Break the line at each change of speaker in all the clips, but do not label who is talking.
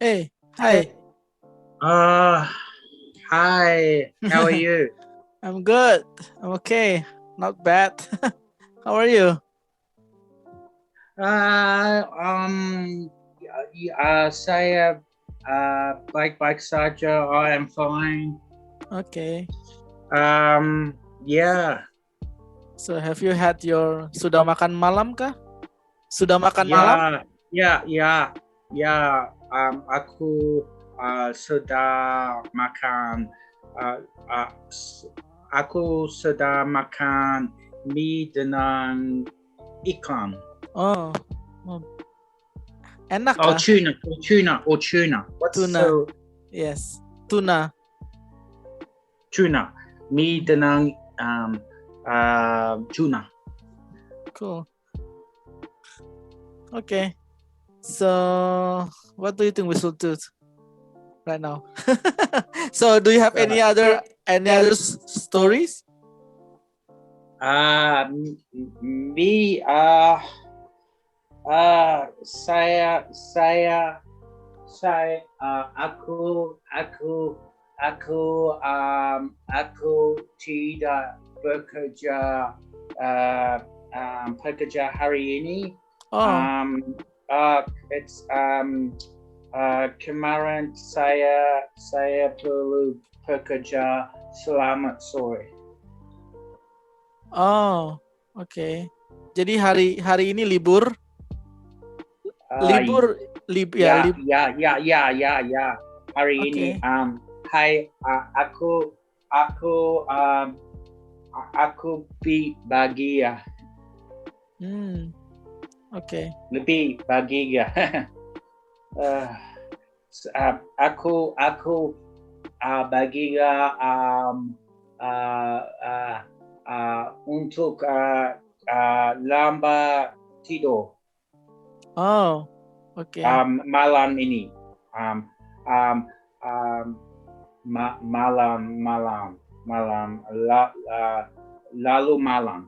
Hey, hi.
Uh, Hi, how are you?
I'm good. I'm okay. Not bad. How are you?
Saya baik-baik saja. I am fine.
Okay.
Yeah,
So have you had your sudah makan malam kah? Sudah makan malam?
yeah, yeah. Aku sudah makan. Uh, uh, s- aku sudah makan mie dengan ikan.
Oh, oh, enak
Oh,
kah?
tuna. What's
Tuna.
so
Yes, tuna.
tuna? Mie dengan tuna.
Cool. Okay. So what do you think we should do right now? So do you have any other stories?
Uh, Me, aku tidak bekerja hari ini.
Oh,
Um, it's Kemarin saya perlu bekerja. Selamat sore.
oh, okay. Jadi hari ini libur. Libur
Ya,
lib.
ya. Hari ini,
Okay.
hai, aku bahagia,
Okay.
lebih bahagia. uh, aku bahagia uh, uh, untuk lambat tidur.
Oh, okay.
Malam ini, um, um, um, malam, lalu malam.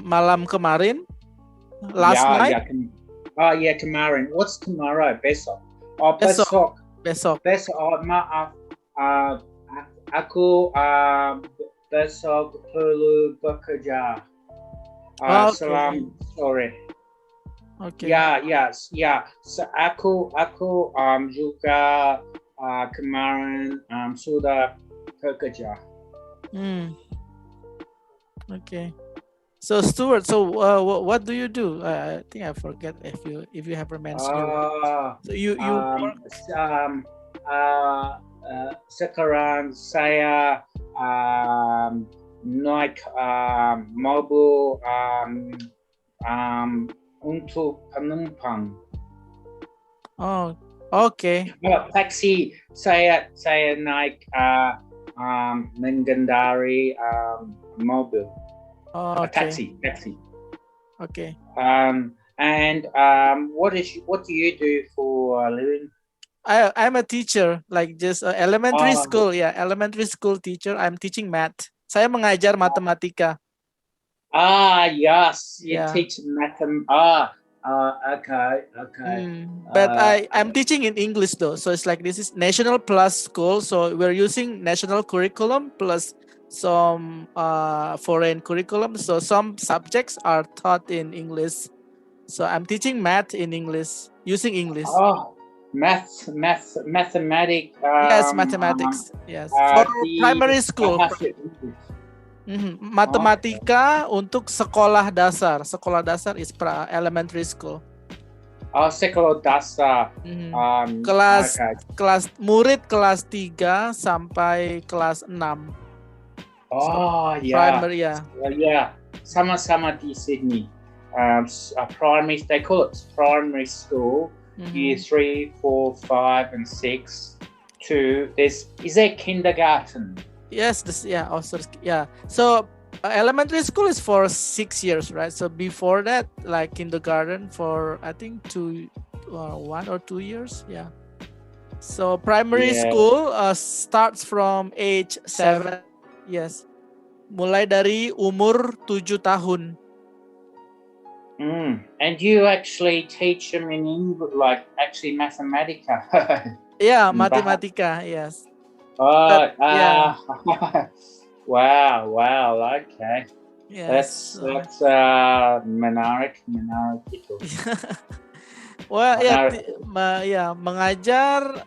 Malam kemarin, last night,
Ya, kemarin. What's tomorrow? Besok. Oh,
besok.
besok. Oh, maaf. Aku besok perlu bekerja.
Okay.
Selamat sore.
Okay.
Ya. So, aku juga kemarin sudah bekerja.
Okay. So Stuart, what do you do? I think I forget if you have mentioned your work. So you work.
Sekarang saya naik mobil untuk penumpang.
Oh, okay.
Taksi, saya naik mengendari mobil.
Okay.
Taxi.
Okay.
And what do you do for a living?
I'm a teacher, like just elementary school. Yeah, elementary school teacher. I'm teaching math. Saya mengajar matematika.
Yes, you
Yeah.
teach mathematics. Okay.
But I'm teaching in English though, so it's like this is national plus school, so we're using national curriculum plus some foreign curriculum. So some subjects are taught in English. So I'm teaching math in English using English.
Mathematics.
Yes, mathematics. Yes, for primary school. Matematika untuk sekolah dasar. Sekolah dasar is elementary school.
Sekolah dasar.
Kelas murid kelas 3 sampai kelas 6. Primary, yeah.
Yeah. Sama-sama di Sydney. Primary, they call it primary school. Year 3, 4, 5, and 6. Is there kindergarten?
Yes, also, yeah. So elementary school is for 6 years, right? So before that, like kindergarten for I think 1 or 2 years, yeah. So primary school starts from age 7. Yes, mulai dari umur 7 tahun.
And you actually teach them in English, like actually Mathematica.
Yeah,
Bahasa.
matematika, yes.
Oh,
But yeah,
wow. Okay,
yes.
that's menarik itu.
Well, yeah,
Menarik.
yeah, mengajar,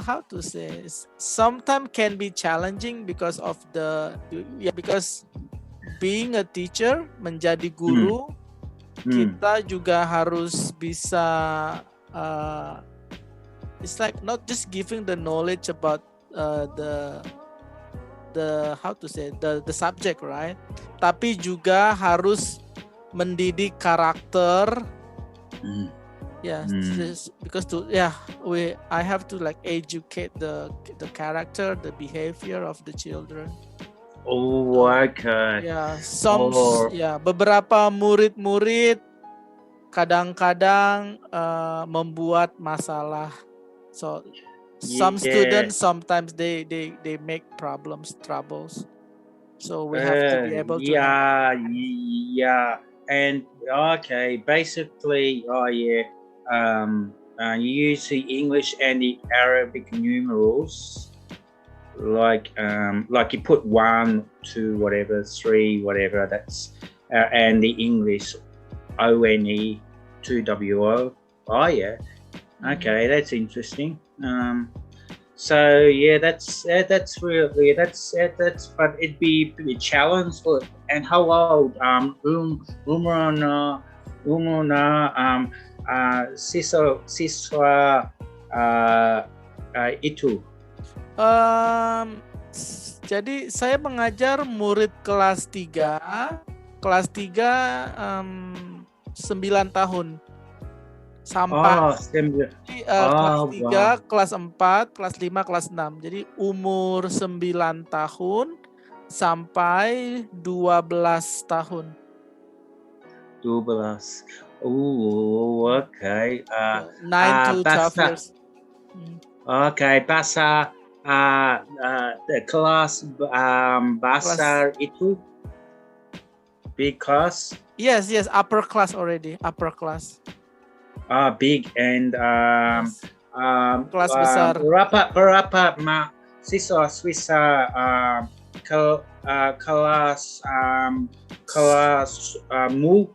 how to say, sometimes can be challenging because of because being a teacher, menjadi
Hmm.
guru,
Hmm.
kita juga harus bisa, it's like not just giving the knowledge about the how to say the subject, right? Tapi juga harus mendidik karakter. Yeah, because I have to like educate the character, the behavior of the children.
Oh, okay.
Ya,
Or
beberapa murid-murid kadang-kadang membuat masalah. So some
yeah,
students sometimes they make troubles. So we have to be able to handle.
yeah, and okay, basically, oh yeah, you use the English and the Arabic numerals, like you put 1, 2, whatever, 3, whatever. That's and the English ONE 2WO. Oh yeah, okay, that's interesting. So yeah, that's really that's but it'd be a challenge. And how old? Umrona siswa itu.
Jadi saya mengajar murid kelas 3 9 tahun sampai kelas 3,
Wow.
kelas 4, kelas 5, kelas 6. Jadi umur 9 tahun sampai 12 tahun.
12. Oh, okay.
9 to 12
Bahasa.
years.
Okay, bahasa kelas besar itu because
yes, upper class already, upper class.
Big and
Yes. Kelas besar.
berapa siswa kelas mu.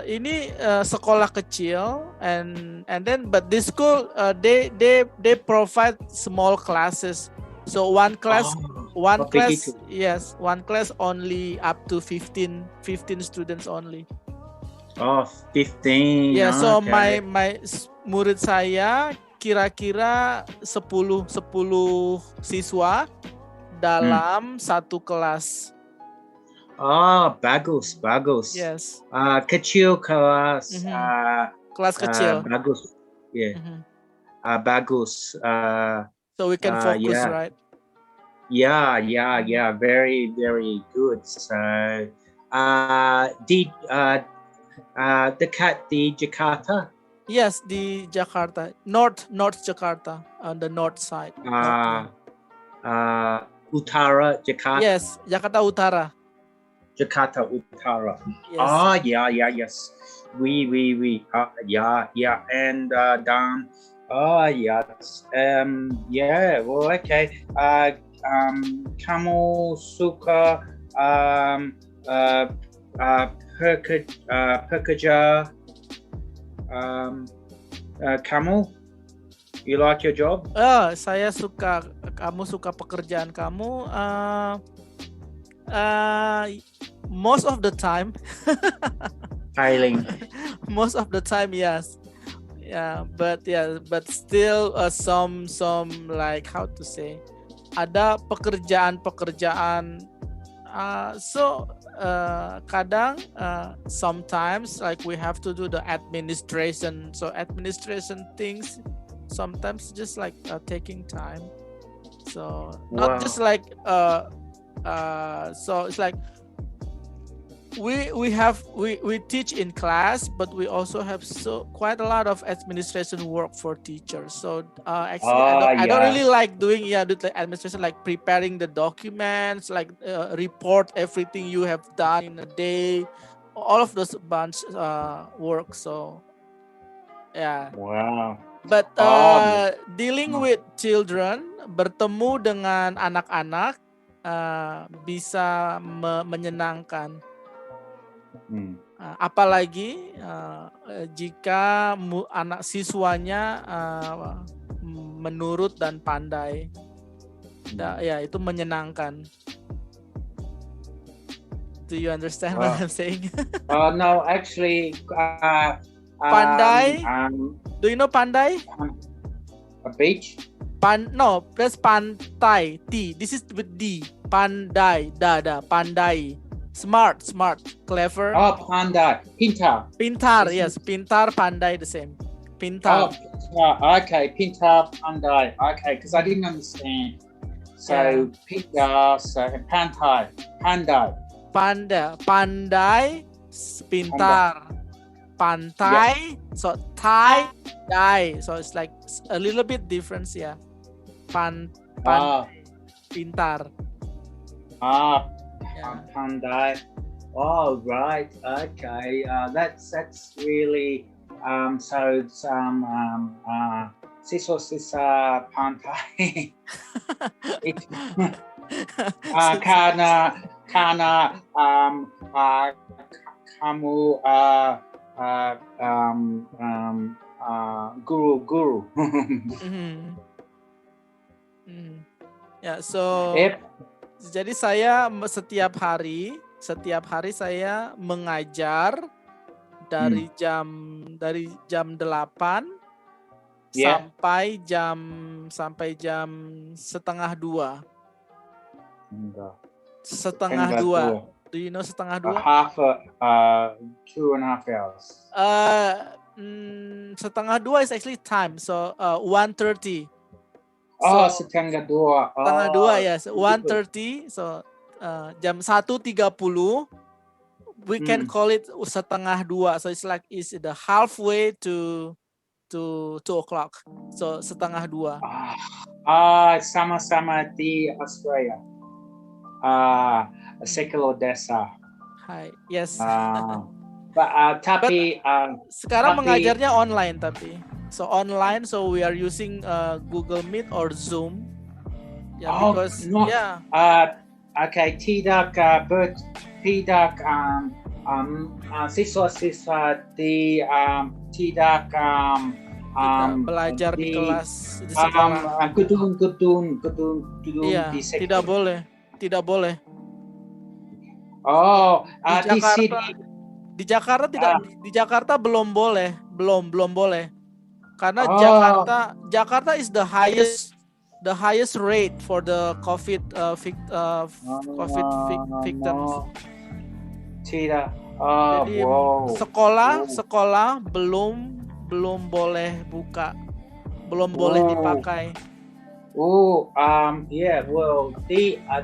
Ini sekolah kecil and then but this school they provide small classes. So one class yes, one class only up to 15 students only.
Oh, 15.
Yeah, so
okay.
my murid saya kira-kira 10 siswa dalam satu kelas.
Oh, bagus.
Yes.
Kecil kelas.
Kelas kecil.
Bagus. Yeah. Bagus.
So we can focus, right?
Yeah. Very, very good. So, dekat di Jakarta.
Yes, di Jakarta, North Jakarta, on the north side.
Utara Jakarta.
Yes, Jakarta Utara.
Jakarta Utara.
Yes.
Yes. We. Yeah. And down. Yes. Well, okay. Kamu suka pekerja kamu? You like your job?
Saya suka. Kamu suka pekerjaan kamu? Most of the time.
Failing.
Most of the time, yes. But still some like how to say, ada pekerjaan kadang sometimes like we have to do the administration, so administration things sometimes just like taking time, so not just like so it's like we teach in class, but we also have quite a lot of administration work for teachers. So actually, I don't really like doing the administration, like preparing the documents, like report everything you have done in a day, all of those bunch work. So yeah.
Wow.
But
Oh,
dealing with children, bertemu dengan anak-anak bisa menyenangkan. Apalagi jika anak siswanya menurut dan pandai, ya itu menyenangkan. Do you understand what I'm saying?
No, actually,
pandai. Do you know pandai?
A beach?
No, that's pantai. T. This is with D. Pandai. Pandai. Smart, clever.
Oh, pandai.
Pintar, yes. Pintar, pandai, the same. Pintar.
Oh, pintar. Okay, pintar, pandai. Okay, because I didn't understand. So, pintar, so pandai.
Pandai, pintar. Pantai, so Thai, dai. So it's like a little bit different, yeah. Pintar.
Pandai. Oh, right. Okay. That's really so some sisa pantai. Karena kamu guru.
Ya, so jadi saya setiap hari saya mengajar dari jam 8 sampai jam setengah 2. Setengah 2. Do you know setengah 2?
Half 2.5 hours.
Setengah 2 is actually time. So 1:30.
Oh, setengah 2.
Setengah 2 ya. 1:30. So jam 1:30 we can call it setengah 2. So it's the halfway to 2 o'clock. So setengah 2.
Sama-sama di Australia. Sekolah desa.
Hai, yes.
Tapi
sekarang mengajarnya online tapi. So online, so we are using Google Meet or Zoom. Because
okay, tidak siswa-siswa tidak
belajar di kelas di sekolah.
Gedung di
sekolah. Tidak boleh.
Oh,
di Jakarta tidak. Di Jakarta belum boleh. Karena Jakarta is the highest rate for the COVID victims.
Tidak.
Jadi sekolah belum boleh buka, belum boleh dipakai.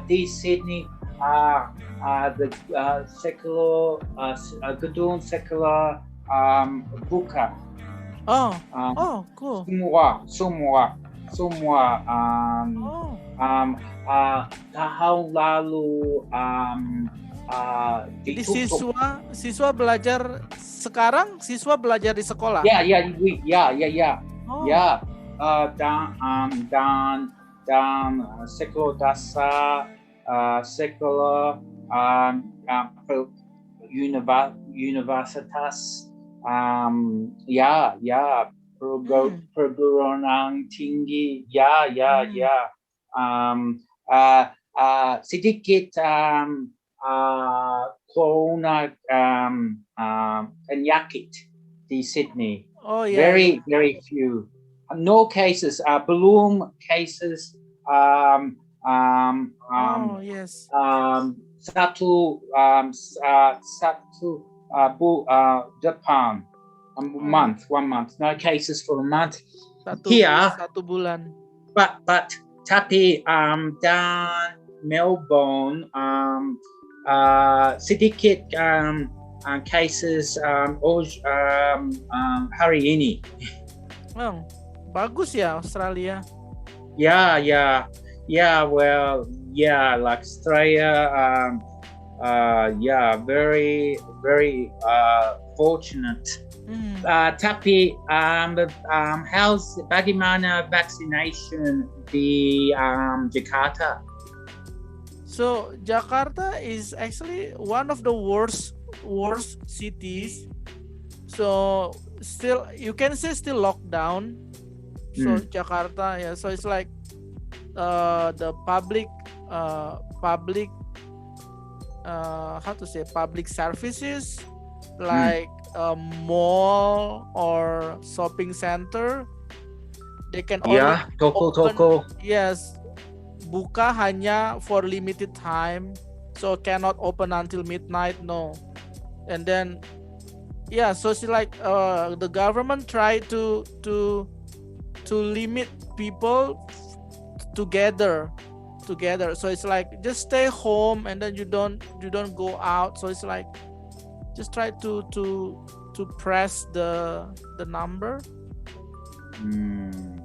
Di Sydney, the gedung sekolah buka.
Cool.
Semua. Tahun lalu
jadi siswa belajar sekarang. Siswa belajar di sekolah.
Ya. Dan sekolah dasar, sekolah universitas, perguruan tinggi, sedikit corona penyakit di Sydney. Very few. No cases. Belum cases.
Yes.
Satu Japan. One month. No cases for a month.
Satu bulan.
But tapi dan Melbourne sedikit cases hari ini.
Bagus ya Australia.
Like Australia, yeah, very very fortunate.
Mhm.
Tapi how's bagaimana vaccination di Jakarta?
So Jakarta is actually one of the worst cities. So still you can say still lockdown. So
Hmm.
Jakarta, yeah. So it's like the public how to say public services
Hmm.
like a mall or shopping center, they can only
Yeah, toko-toko.
open, yes, buka hanya for limited time, so cannot open until midnight, no. And then yeah, so it's like the government try to limit people together, so it's like just stay home and then you don't go out, so it's like just try to press the number.
Hmm.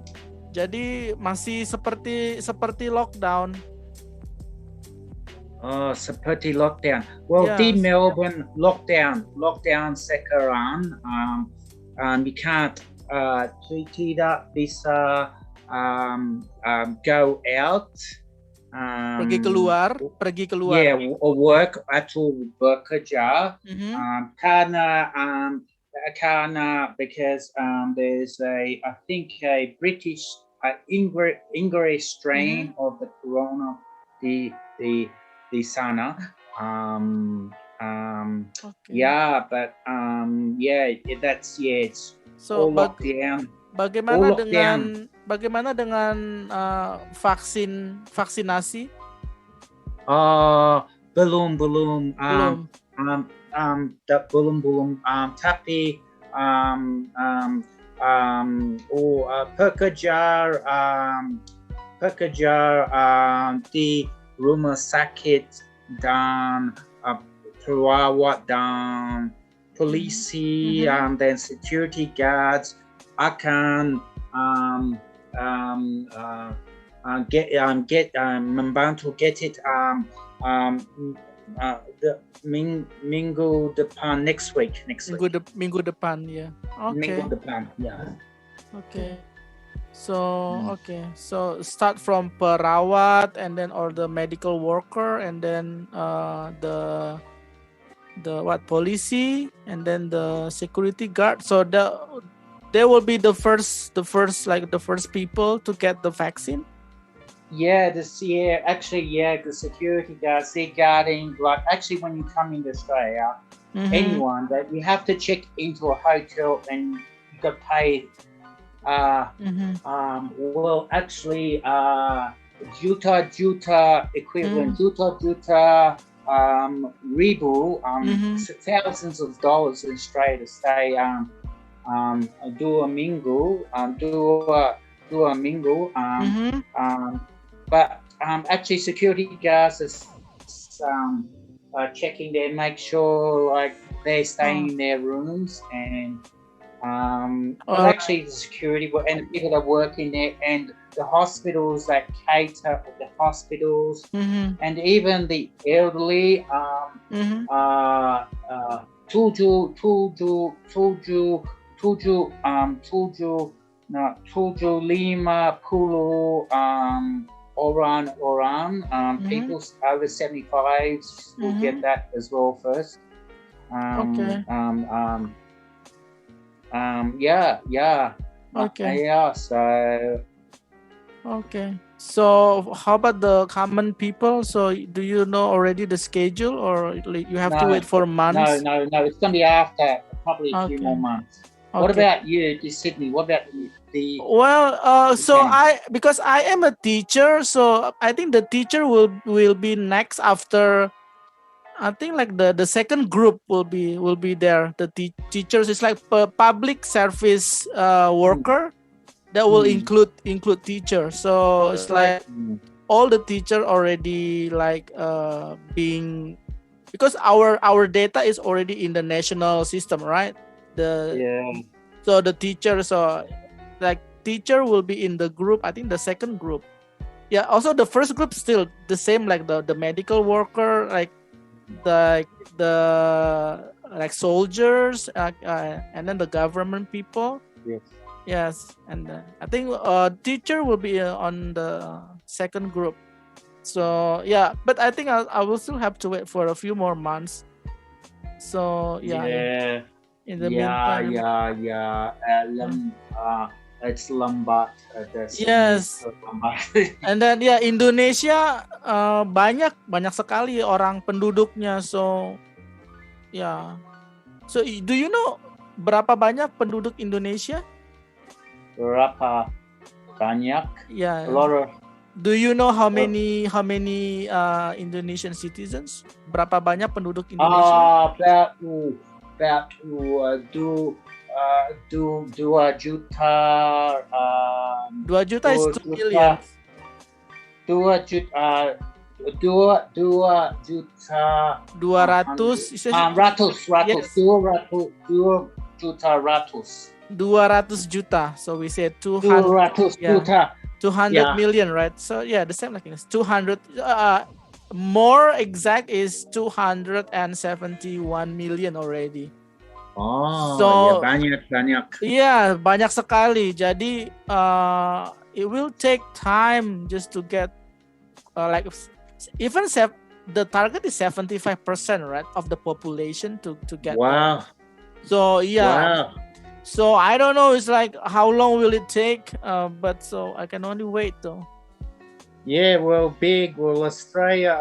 Jadi masih seperti seperti lockdown.
Oh, seperti lockdown. Well, di
Yes.
Melbourne, lockdown sekarang. You can't tidak bisa go out.
Pergi
Um,
keluar, pergi keluar.
yeah, or work atau bekerja.
Mhm.
Karena because there's I think a British English
Mhm.
strain of the corona di di di sana.
Oke.
Yeah, but yeah, it's
So
all lockdown, all
bagaimana
lockdown.
dengan vaksinasi?
Belum
Belum.
belum tapi pekerja di rumah sakit dan perawat dan polisi
Mhm.
dan security guards akan membantu get it the minggu depan next week
Minggu depan ya.
minggu
Oke.
depan ya.
Oke. So start from perawat and then or the medical worker and then the what polisi and then the security guard. So they will be the first like the first people to get the vaccine.
Yeah, the security guards, they're guarding, like, actually, when you come into Australia,
Mhm.
anyone that you have to check into a hotel and you got paid,
Mhm.
well, actually, juta equivalent, ribu,
Mhm.
thousands of dollars in Australia to stay, dua minggu, dua minggu,
Mhm.
but actually, security guards is checking there, make sure like they're staying in their rooms, and but
All
actually the security and the people that work in there, and the hospitals that cater the hospitals,
Mhm.
and even the elderly.
Mhm.
Tujuh, tujuh, tujuh, tujuh, tujuh, no, tujuh lima puluh orang
Mhm.
people over 75 will get
Mhm.
that as well first.
Okay.
Yeah,
Okay.
yeah. So
Okay. So how about the common people? So do you know already the schedule or you have to
no,
wait for months?
no. It's gonna be after probably a few more
Okay.
months. What
Okay.
about you, Sydney? What about the
Well, so
weekend?
because I am a teacher, so I think the teacher will be next after. I think like the second group will be there. The teachers is like public service worker that will
Mm,
include teacher. So it's like
mm,
all the teacher already like being, because our data is already in the national system, right? The
yeah.
So the teacher, so like teacher will be in the group, I think the second group. Yeah, also the first group still the same, like the medical worker, like the like soldiers, and then the government people.
Yes.
Yes, and I think teacher will be on the second group. So yeah, but I think I will still have to wait for a few more months. So yeah,
Yeah.
in the
Yeah,
meantime,
yeah, yeah.
mm,
It's lambat. The signal
yes.
lambat.
And then ya Indonesia banyak sekali orang penduduknya. So ya, so do you know berapa banyak penduduk Indonesia?
Berapa banyak?
Ya,
A lot of.
do you know how many Indonesian citizens? Berapa banyak penduduk Indonesia?
About dua juta.
2 juta is
Dua
2
juta.
million.
2 juta.
200
Ratus.
yes. 200 juta. So we say 200.
200
Yeah.
juta.
200
Yeah.
million, right? So yeah, the same like this. 200. More exact is 271 million already.
Oh,
So
ya banyak.
yeah, banyak sekali. Jadi it will take time just to get like even the target is 75%, right, of the population to get.
Wow.
So yeah.
Wow.
So I don't know. It's like how long will it take? But so I can only wait though.
Yeah, well, Australia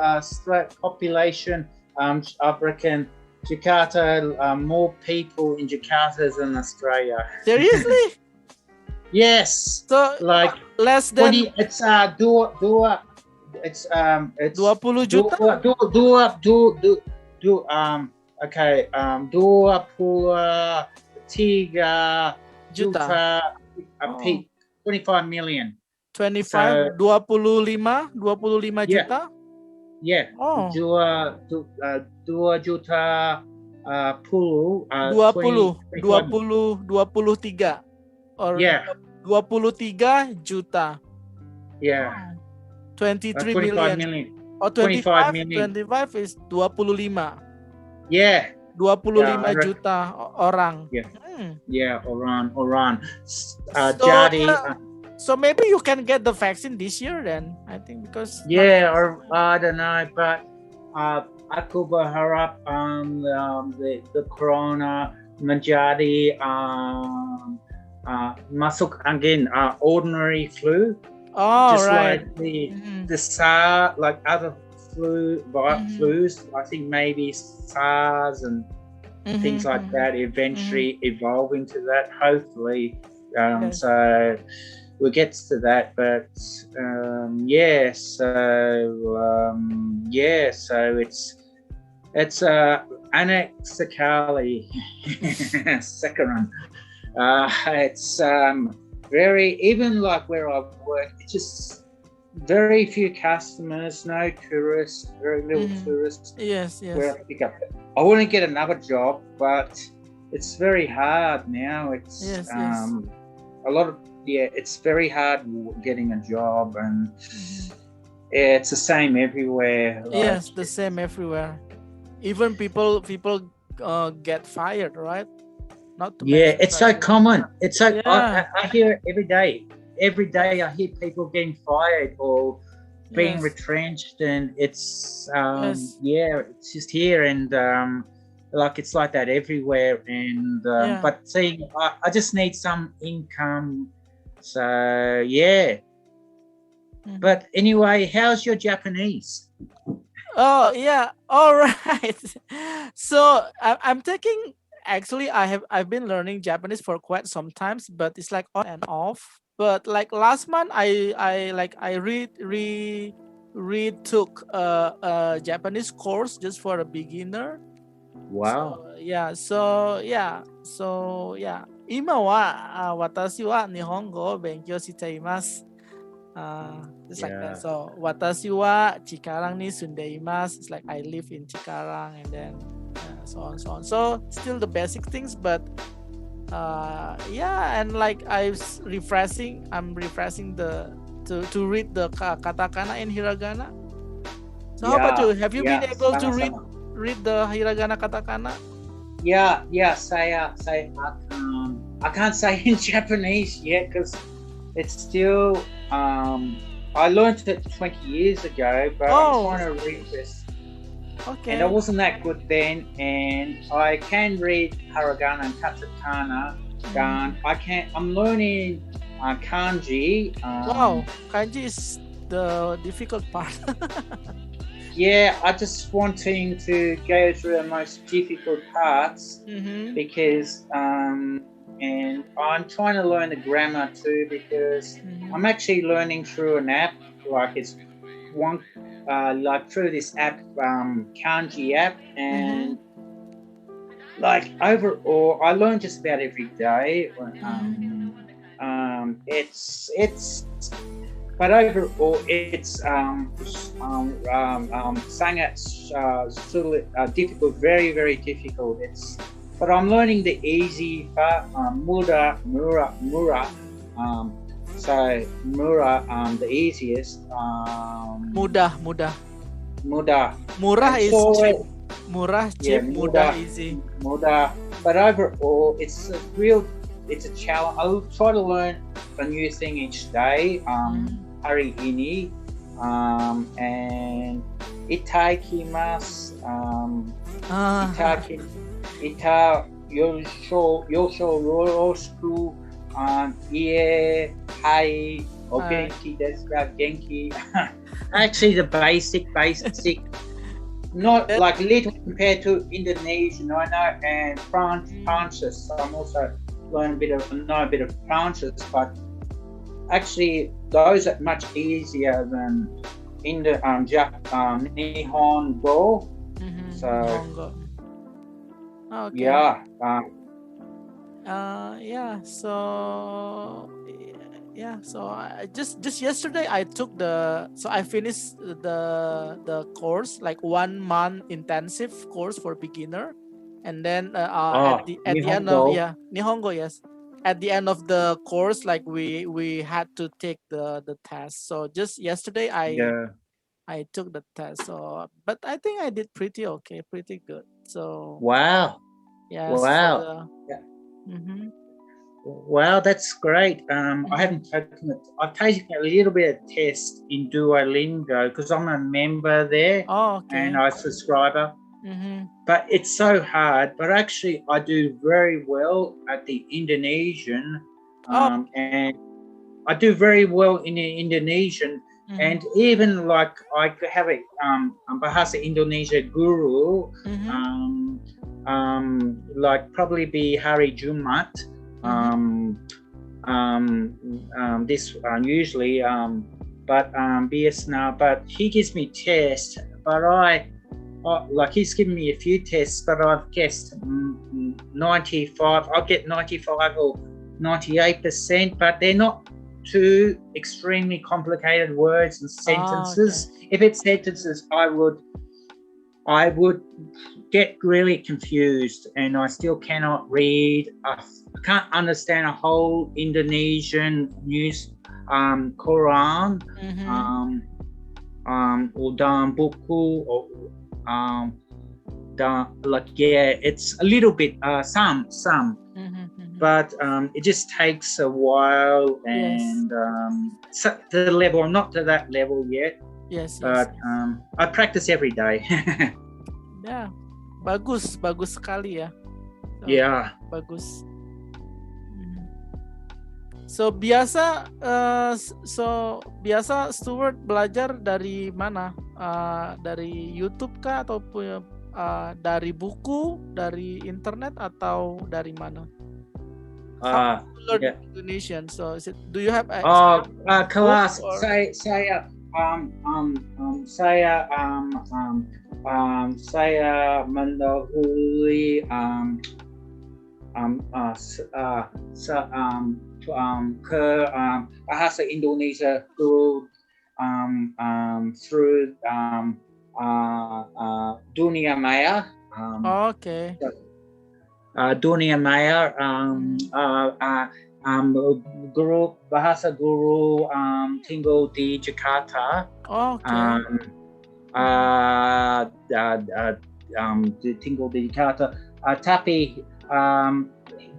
population. I reckon Jakarta, more people in Jakarta than Australia.
Seriously?
Yes.
So
Like
less than
20. It's it's
20 juta?
Okay, 23 juta.
Oh.
25 million.
25, 25
Yeah.
juta?
Yeah.
Oh.
2 juta
23 or
Yeah.
23 juta.
Yeah.
23
25
million.
million.
Oh,
25
25
million.
25 is 25.
Yeah.
25
Yeah,
juta orang.
Yeah.
Hmm.
Yeah, Oran.
So maybe you can get the vaccine this year then. I think because
or I don't know, but aku berharap the corona menjadi masuk angin, ordinary flu.
Oh,
just
right.
like the SARS, like other flus. I think maybe SARS and things like that eventually evolve into that. Hopefully,
Yes.
so we'll get to that. But so it's anexically saccharin. It's very, even like where I work, it's just very few customers, no tourists, very little tourists.
Yes.
Where I pick up. I want to get another job, but it's very hard now. It's a lot of it's very hard getting a job, and it's the same everywhere.
Yes, the same everywhere. Even people get fired, right? Not to mention,
it's so common. It's so
Yeah.
I hear it every day. Every day I hear people getting fired or being retrenched, and it's it's just here, and like it's like that everywhere. And but see, I just need some income. So yeah. But anyway, how's your Japanese?
Oh yeah, all right. So I'm taking. Actually, I've been learning Japanese for quite some times, but it's like on and off. But like last month, I retook a Japanese course just for a beginner.
Wow.
So ima wa watashi wa nihongo o benkyou shiteimasu. It's like that. So watashi wa Cikarang ni sundeimasu. It's like I live in Cikarang, and then so on. So still the basic things, but and like I'm refreshing the to read the katakana and hiragana. So how about you? Have you been able to read read the hiragana katakana?
Yeah. I can't say in Japanese yet because it's still. I learned it 20 years ago, but I'm trying to read this.
Okay.
And I wasn't that good then, and I can read hiragana and katakana. I'm learning kanji.
Wow, kanji is the difficult part.
Yeah, I just wanting to go through the most difficult parts because and I'm trying to learn the grammar too because I'm actually learning through an app, like it's one like through this app, kanji app, and like overall I learn just about every day. It's but overall it's difficult, very very difficult. But I'm learning the easy part, mura. So mura, the easiest.
Mudah. Murah is cheap. Murah, cheap, mudah, easy.
Mudah. But overall, it's a challenge. I'll try to learn a new thing each day. Hari ini, and itakimasu. Yosho yoroshiku. Ie, hai, o genki desu ka, genki. Actually, the basic. Not like little compared to Indonesian, I know, and Francis. I'm also know a bit of Francis, but actually those are much easier than in the Nihongo. So
okay.
Yeah.
So I just yesterday I took I finished the course, like 1 month intensive course for beginner, and then at the end of Nihongo, yes, at the end of the course, like we had to take the test. So just yesterday I took the test. So but I think I did pretty good. So
wow.
yes,
Wow.
for the
Wow, that's great. I haven't taken it. I've taken a little bit of test in Duolingo because I'm a member there and I'm a subscriber. But it's so hard. But actually, I do very well at the Indonesian, and I do very well in the Indonesian. And even like I have a Bahasa Indonesia guru, like probably be Hari Jumat. This usually, but BS now. But he gives me tests, but like he's given me a few tests, but I've guessed 95. I'll get 95 or 98%, but they're not too extremely complicated words and sentences. If it's sentences, I would get really confused, and I still cannot read. I can't understand a whole Indonesian news Quran or dalam buku or it's a little bit some but it just takes a while, and the level, I'm not to that level yet. But I practice every day.
Ya, bagus sekali ya. Bagus. So biasa Stuart belajar dari mana? Dari YouTube kah, ataupun dari buku, dari internet, atau dari mana? How to learn Indonesian? So do you have
kelas saya mendahului ke bahasa Indonesia through dunia maya. Dunia maya, guru tinggal di Jakarta. tinggal di Jakarta. Tapi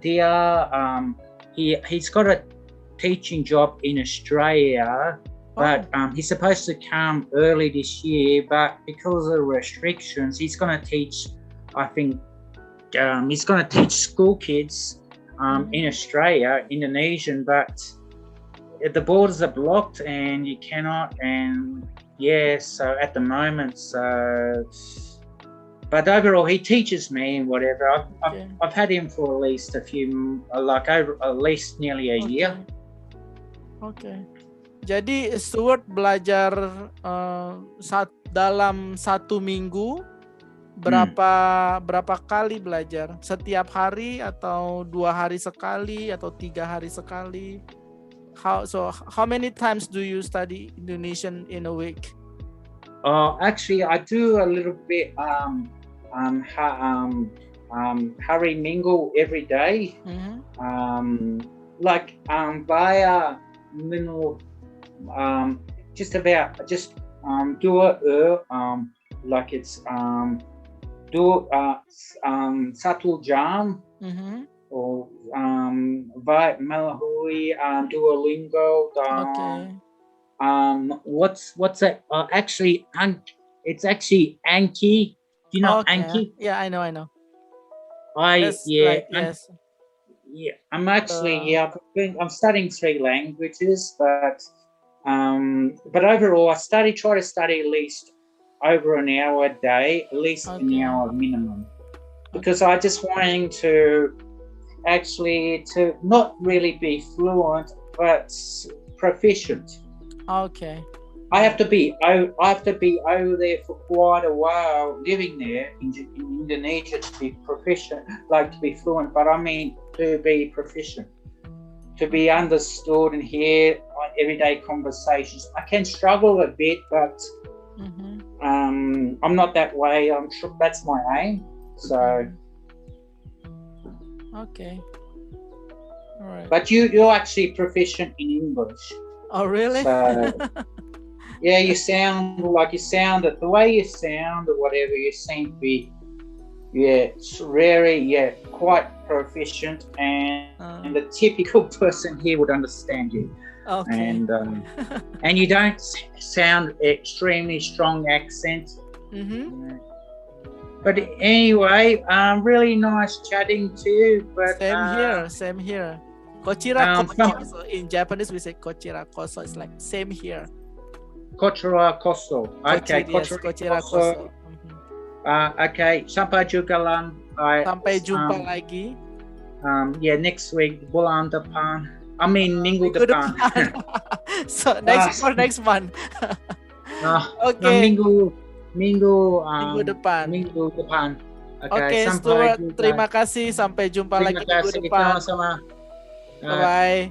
dia he's got a teaching job in Australia, but he's supposed to come early this year, but because of restrictions, he's going to teach, I think, he's going to teach school kids in Australia, Indonesian, but the borders are blocked and you cannot, and so at the moment, but overall he teaches me and whatever. I've had him for at least at least nearly a year.
Okay. Jadi Stuart belajar dalam 1 minggu berapa kali belajar? Setiap hari atau 2 hari sekali atau 3 hari sekali? How many times do you study Indonesian in a week?
Actually, I do a little bit hari Minggu every day. Via minimal just 2 like it's 1 jam or melalui Duolingo. What's that? Actually, it's actually Anki. Do you know Anki?
Yeah, I know.
Yes. Yeah, I'm actually I'm studying 3 languages, but overall I try to study at least over an hour a day, at least an hour minimum, because I just wanting to not really be fluent but proficient.
Okay.
I have to be over there for quite a while, living there in Indonesia, to be proficient, like to be fluent, but I mean to be proficient, to be understood and hear everyday conversations. I can struggle a bit, but I'm not that way. I'm sure that's my aim. So.
Okay. All right.
But you're actually proficient in English.
Oh, really?
So, yeah, the way you sound or whatever, you seem to be, quite proficient, and the typical person here would understand you.
Okay.
And you don't sound extremely strong accent. But anyway, really nice chatting to you. But
same here. Kochira koso. So in Japanese we say kochira koso. It's like same here.
Kochira koso. Okay,
kochira koso.
Okay, sampai jumpa
lagi.
Next week, bulan depan. I mean minggu depan.
So next month.
Okay. Minggu depan.
Okay, Stuart, terima kasih. Sampai jumpa lagi minggu depan.
Sama.
Bye.